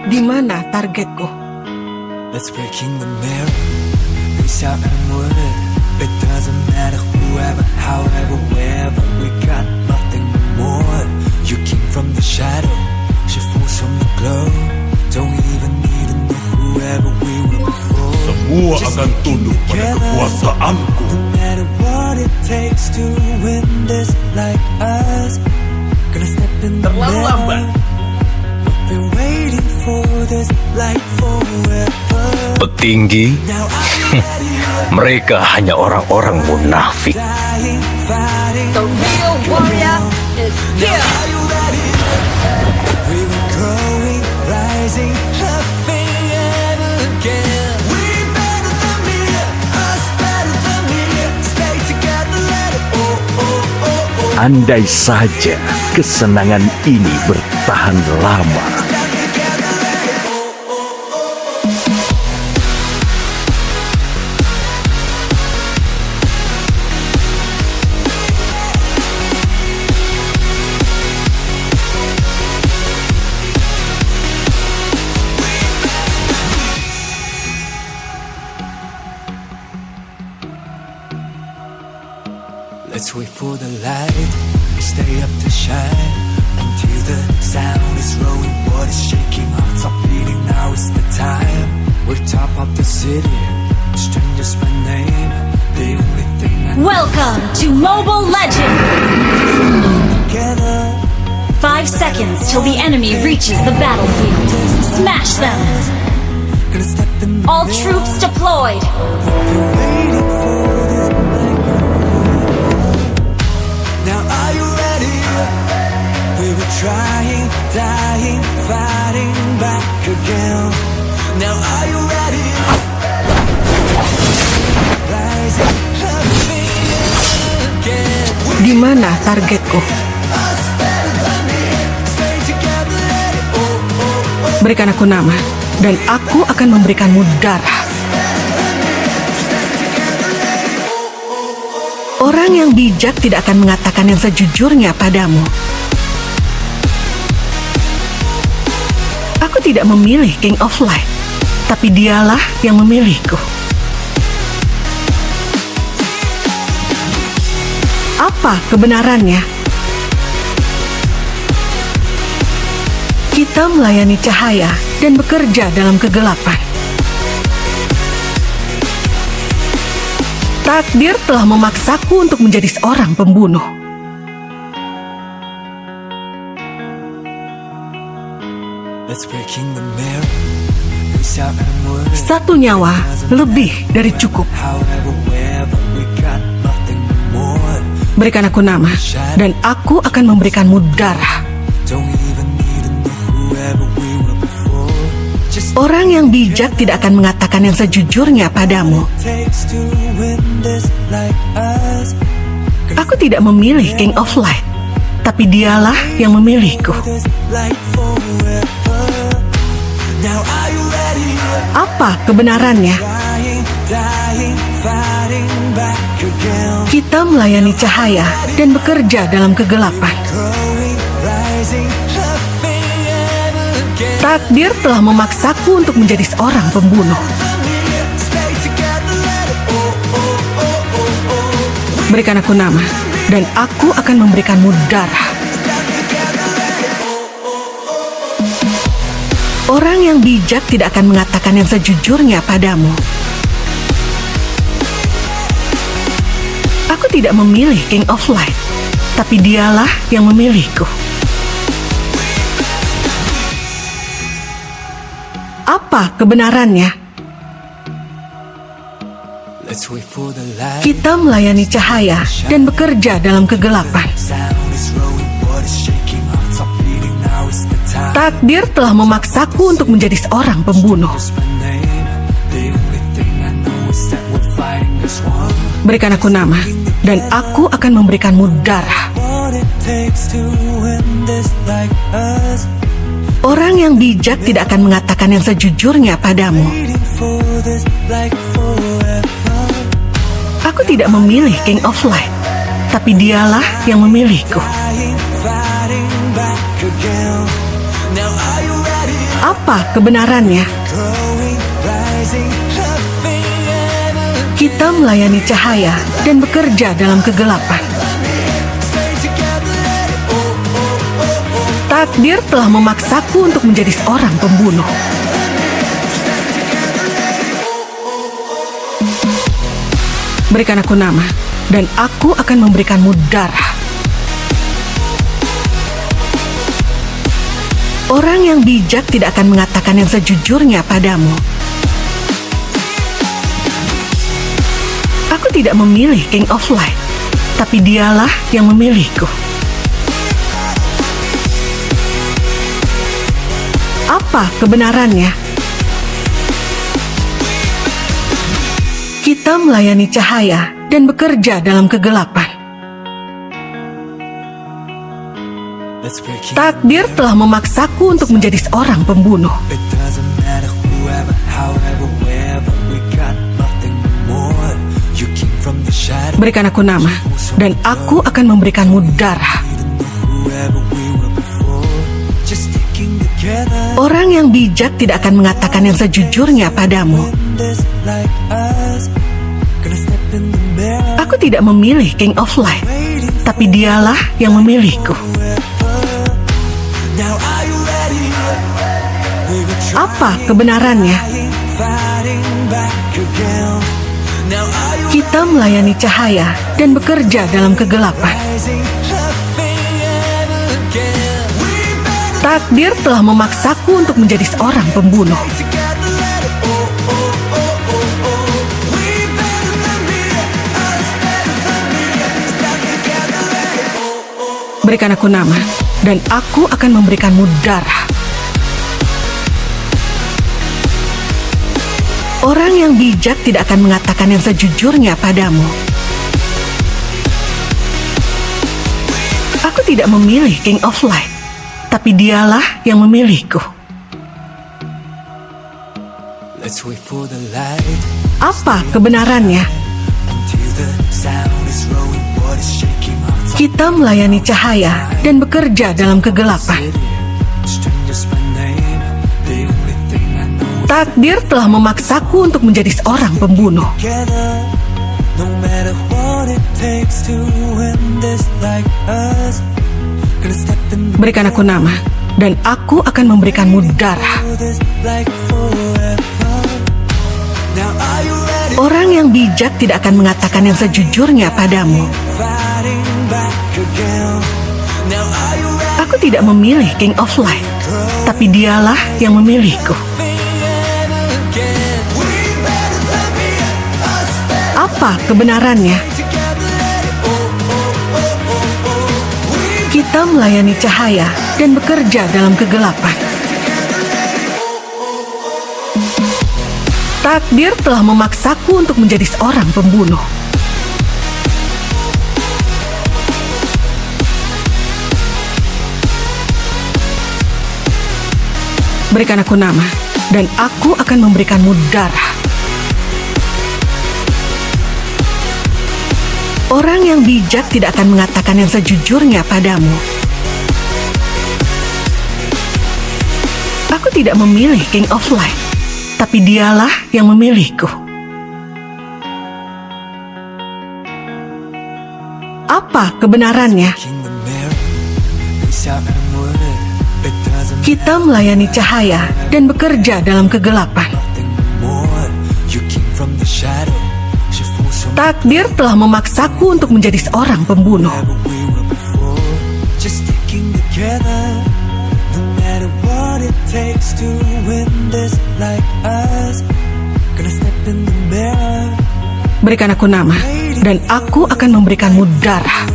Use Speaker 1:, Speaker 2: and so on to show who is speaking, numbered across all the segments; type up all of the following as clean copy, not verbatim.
Speaker 1: Di mana targetku?
Speaker 2: Let's breaking the mirror. Reach out and word. It doesn't matter whoever, however, wherever. We got nothing more. You came from the shadow. She falls from the glow. Don't even need to know whoever we were before.
Speaker 3: Semua akan tunduk pada kekuasaanku.
Speaker 2: No matter what it takes to win this like us. Gonna step in the
Speaker 3: Terlalu lambat.
Speaker 2: Been waiting for this like forever.
Speaker 4: Petinggi, mereka hanya orang-orang munafik.
Speaker 2: Dying, fighting.
Speaker 5: The real warrior is here.
Speaker 2: Are you ready? We were growing, rising, nothing ever again. We better than me, us better than me. Stay together, let it oh.
Speaker 4: Andai saja kesenangan ini bertahan lama.
Speaker 2: Let's wait for the light, stay up to shine until the sound is rolling, water shaking, hearts are beating. Now is the time. We're top of the city, strangers by name. The only thing I know
Speaker 5: Welcome to Mobile Legends!
Speaker 2: together.
Speaker 5: 5 seconds till the enemy reaches the battlefield. Smash them!
Speaker 2: Gonna step in the
Speaker 5: All
Speaker 2: mirror.
Speaker 5: troops deployed!
Speaker 2: Been waiting for this like now are you ready? We were trying, dying, fighting back again. Now are you ready? Rising, loving again.
Speaker 1: Di mana targetku?
Speaker 2: Us better than me. Stay together, let it oh.
Speaker 1: Berikan aku nama, dan aku akan memberikanmu darah. Orang yang bijak tidak akan mengatakan yang sejujurnya padamu. Aku tidak memilih King of Light, tapi dialah yang memilihku. Apa kebenarannya? Kita melayani cahaya dan bekerja dalam kegelapan. Takdir telah memaksaku untuk menjadi seorang pembunuh.
Speaker 2: Let's breaking the mirror. Reach out and word.
Speaker 1: Satu nyawa lebih dari cukup.
Speaker 2: However, wherever, we got nothing more.
Speaker 1: Berikan aku nama, dan aku akan memberikanmu darah.
Speaker 2: Don't even need to know whoever we were before. Just
Speaker 1: Orang yang bijak tidak akan mengatakan yang sejujurnya padamu.
Speaker 2: takes to win this like us.
Speaker 1: Aku tidak memilih King of Light, tapi dialah yang memilihku.
Speaker 2: This like forever. Now are you ready?
Speaker 1: Apa kebenarannya?
Speaker 2: Dying, dying, fighting back again.
Speaker 1: Kita melayani cahaya dan bekerja dalam kegelapan.
Speaker 2: Growing, rising, nothing ever again.
Speaker 1: Takdir telah memaksaku untuk menjadi seorang pembunuh.
Speaker 2: Stay together, let it oh.
Speaker 1: Berikan aku nama, dan aku akan memberikanmu darah. Orang yang bijak tidak akan mengatakan yang sejujurnya padamu. Aku tidak memilih King of Light, tapi dialah yang memilihku. Apa kebenarannya?
Speaker 2: Let's wait for the light.
Speaker 1: Kita melayani cahaya dan bekerja dalam kegelapan.
Speaker 2: Sound is rolling, water shaking, hearts are beating. Now is the time.
Speaker 1: Takdir telah memaksaku untuk menjadi seorang pembunuh.
Speaker 2: Just my name. The only thing I know is that we're fighting as one.
Speaker 1: Berikan aku nama, dan aku akan memberikanmu darah.
Speaker 2: What it takes to win this like us.
Speaker 1: Orang yang bijak tidak akan mengatakan yang sejujurnya padamu.
Speaker 2: Waiting for this like forever.
Speaker 1: Aku tidak memilih King of Light, tapi dialah yang memilihku.
Speaker 2: Dying, fighting back again. Now are you ready?
Speaker 1: Apa kebenarannya?
Speaker 2: growing, rising, laughing and
Speaker 1: Kita melayani cahaya dan bekerja dalam kegelapan.
Speaker 2: stay together.
Speaker 1: Takdir telah memaksaku untuk menjadi seorang pembunuh. Berikan aku nama, dan aku akan memberikanmu darah. Orang yang bijak tidak akan mengatakan yang sejujurnya padamu. Aku tidak memilih King of Light, tapi dialah yang memilihku. Apa kebenarannya? Kita melayani cahaya dan bekerja dalam kegelapan.
Speaker 2: Let's break it.
Speaker 1: Takdir telah memaksaku untuk menjadi seorang pembunuh.
Speaker 2: It doesn't matter whoever, however, wherever. We got nothing more. You came from the shadow.
Speaker 1: Berikan aku nama, dan aku akan memberikanmu darah.
Speaker 2: Whoever we were before. Just sticking together.
Speaker 1: Orang yang bijak tidak akan mengatakan yang sejujurnya padamu.
Speaker 2: This like us. Gonna step in the mirror.
Speaker 1: Aku tidak memilih King of Light,
Speaker 2: Waiting
Speaker 1: tapi dialah yang memilihku.
Speaker 2: now. Are you ready? We were
Speaker 1: Apa kebenarannya?
Speaker 2: fighting back again. Now are you
Speaker 1: Kita melayani cahaya dan bekerja dalam kegelapan.
Speaker 2: rising, laughing and again? We better
Speaker 1: Takdir telah memaksaku untuk menjadi seorang pembunuh.
Speaker 2: together. Let it We better than me. Us better than me. Stuck together. Let it
Speaker 1: Berikan aku nama, dan aku akan memberikanmu darah. Orang yang bijak tidak akan mengatakan yang sejujurnya padamu. Aku tidak memilih King of Light, tapi dialah yang memilihku.
Speaker 2: Let's wait for the light
Speaker 1: Apa kebenarannya?
Speaker 2: until the sound is rolling. What is shaking our
Speaker 1: Kita melayani cahaya dan bekerja dalam kegelapan.
Speaker 2: city? Strangers by name. The only thing I know is
Speaker 1: Takdir telah memaksaku untuk menjadi seorang pembunuh.
Speaker 2: together. No matter what it takes to win this like us. Gonna step in
Speaker 1: Berikan aku nama, dan aku akan memberikanmu darah.
Speaker 2: this like forever. Now are you ready?
Speaker 1: Orang yang bijak tidak akan mengatakan yang sejujurnya padamu.
Speaker 2: Fighting back again. Now are you ready?
Speaker 1: Aku tidak memilih King of Light, tapi dialah yang memilihku.
Speaker 2: Again. We better than me. Us better
Speaker 1: Apa kebenarannya?
Speaker 2: together.
Speaker 1: Kita melayani cahaya dan bekerja dalam kegelapan. Takdir telah memaksaku untuk menjadi seorang pembunuh. Berikan aku nama, dan aku akan memberikanmu darah. Orang yang bijak tidak akan mengatakan yang sejujurnya padamu. Aku tidak memilih King of Light, tapi dialah yang memilihku. Apa kebenarannya?
Speaker 2: King the mirror. Reach out and word. It doesn't
Speaker 1: Kita melayani cahaya dan bekerja dalam kegelapan.
Speaker 2: nothing more. You came from the shadow. She falls from
Speaker 1: Takdir telah memaksaku untuk menjadi seorang pembunuh.
Speaker 2: wherever we were before. Just sticking together. No matter what it takes to win this like us. Gonna step in the mirror.
Speaker 1: Berikan aku nama, dan aku akan memberikanmu darah.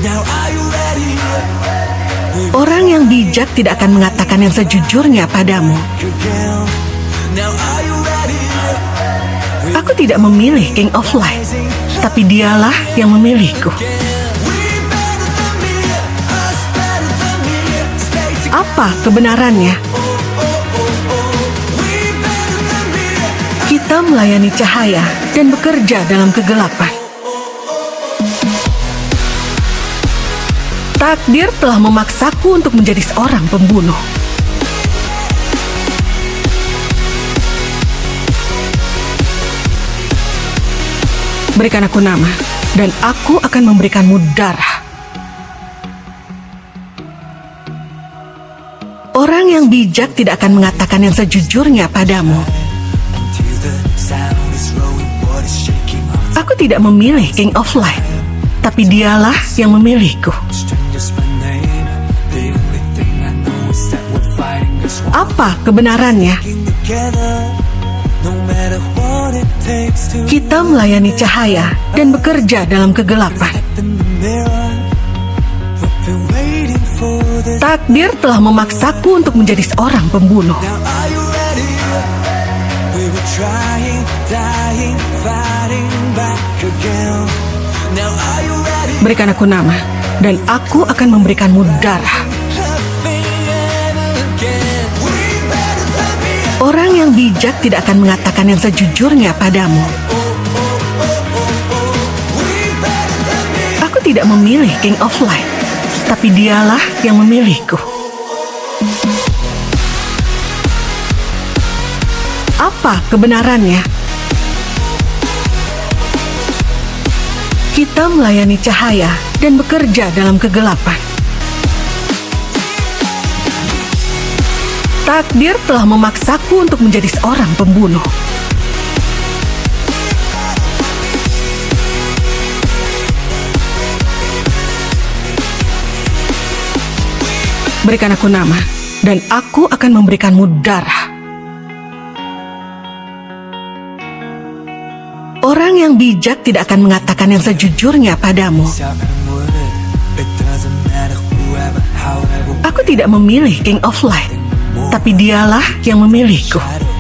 Speaker 2: Now are you ready?
Speaker 1: Orang yang bijak tidak akan mengatakan yang sejujurnya padamu.
Speaker 2: Again. Now are you ready?
Speaker 1: Aku tidak memilih King of Light, tapi dialah yang memilihku.
Speaker 2: We better than me. Us better than me. Stay together.
Speaker 1: Apa kebenarannya?
Speaker 2: We better than me.
Speaker 1: Kita melayani cahaya dan bekerja dalam kegelapan. Takdir telah memaksaku untuk menjadi seorang pembunuh. Berikan aku nama, dan aku akan memberikanmu darah. Orang yang bijak tidak akan mengatakan yang sejujurnya padamu.
Speaker 2: Until the sound is rolling, what is shaking hearts.
Speaker 1: Aku tidak memilih King of Light, tapi dialah yang memilihku.
Speaker 2: Strangers by name. The only thing I know is that we're fighting this war.
Speaker 1: Apa kebenarannya?
Speaker 2: Working together, no matter what it takes to
Speaker 1: Kita melayani cahaya dan bekerja dalam kegelapan.
Speaker 2: step in the mirror. We've been waiting for this.
Speaker 1: Takdir telah memaksaku untuk menjadi seorang pembunuh.
Speaker 2: Now are you ready? We were trying, dying, fighting back again. Now are you ready?
Speaker 1: Berikan aku nama, dan aku akan memberikanmu darah.
Speaker 2: Laughing again. We better than me.
Speaker 1: Orang yang bijak tidak akan mengatakan yang sejujurnya padamu. Aku tidak memilih King of Light, tapi dialah yang memilihku. Apa kebenarannya? Kita melayani cahaya dan bekerja dalam kegelapan. Takdir telah memaksaku untuk menjadi seorang pembunuh. Berikan aku nama, dan aku akan memberikanmu darah. Orang yang bijak tidak akan mengatakan yang sejujurnya padamu.
Speaker 2: Shout and word. It doesn't matter whoever, however.
Speaker 1: Aku tidak memilih King of Light, tapi dialah yang memilihku.
Speaker 2: Shadow,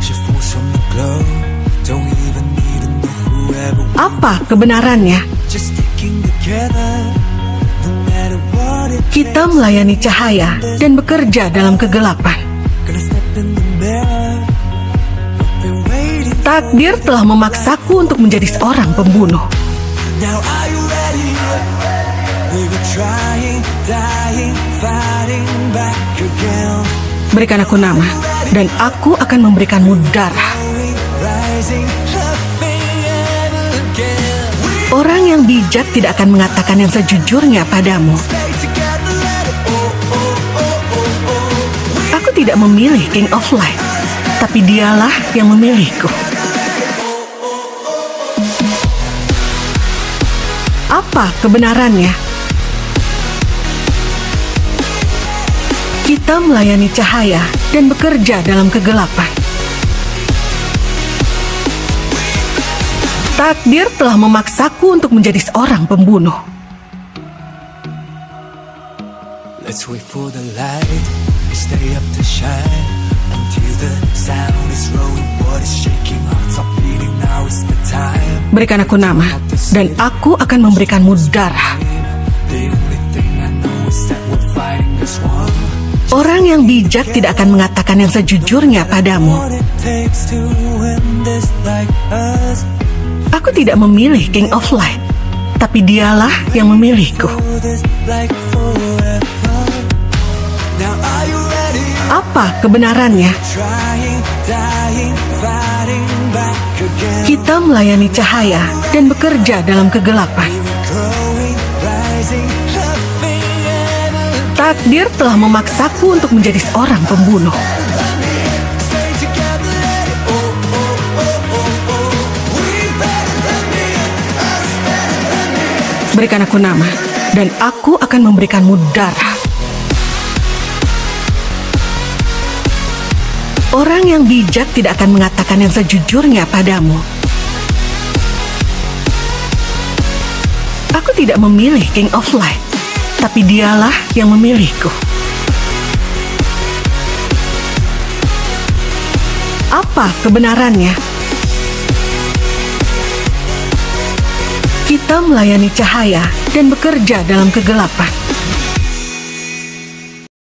Speaker 2: she falls from the glow. Don't even need to know whoever.
Speaker 1: Apa kebenarannya?
Speaker 2: Just sticking together, no matter what it.
Speaker 1: Kita melayani cahaya dan bekerja dalam kegelapan.
Speaker 2: Gonna step in the mirror. We've been waiting.
Speaker 1: Takdir telah memaksaku untuk menjadi seorang pembunuh.
Speaker 2: Now are you ready? We were trying, dying, fighting back again.
Speaker 1: Berikan aku nama, dan aku akan memberikanmu darah.
Speaker 2: Going, rising, laughing again. We
Speaker 1: Orang yang bijak tidak akan mengatakan yang sejujurnya padamu.
Speaker 2: stay together, let it
Speaker 1: Aku tidak memilih King of Light, tapi dialah yang memilihku. Apa kebenarannya? Kita melayani cahaya dan bekerja dalam kegelapan. Takdir telah memaksaku untuk menjadi seorang pembunuh.
Speaker 2: Let's wait for the light, stay up to shine until the sound is rolling. What is shaking hearts are beating, now is the time.
Speaker 1: Berikan aku nama, dan aku akan memberikanmu darah.
Speaker 2: The only thing I know is that we're fighting this war.
Speaker 1: Orang yang bijak tidak akan mengatakan yang sejujurnya padamu.
Speaker 2: What it takes to win this like us.
Speaker 1: Aku tidak memilih King of Light, tapi dialah yang memilihku.
Speaker 2: For this like forever. Now are you ready?
Speaker 1: Apa kebenarannya?
Speaker 2: Trying, dying, fighting back again.
Speaker 1: Kita melayani cahaya dan bekerja dalam kegelapan.
Speaker 2: Growing, rising, laughing again.
Speaker 1: Takdir telah memaksaku untuk menjadi seorang pembunuh.
Speaker 2: Stay together, let it We better than me, us better than me.
Speaker 1: Berikan aku nama, dan aku akan memberikanmu darah. Orang yang bijak tidak akan mengatakan yang sejujurnya padamu. Aku tidak memilih King of Light, tapi dialah yang memilihku. Apa kebenarannya? Kita melayani cahaya dan bekerja dalam kegelapan.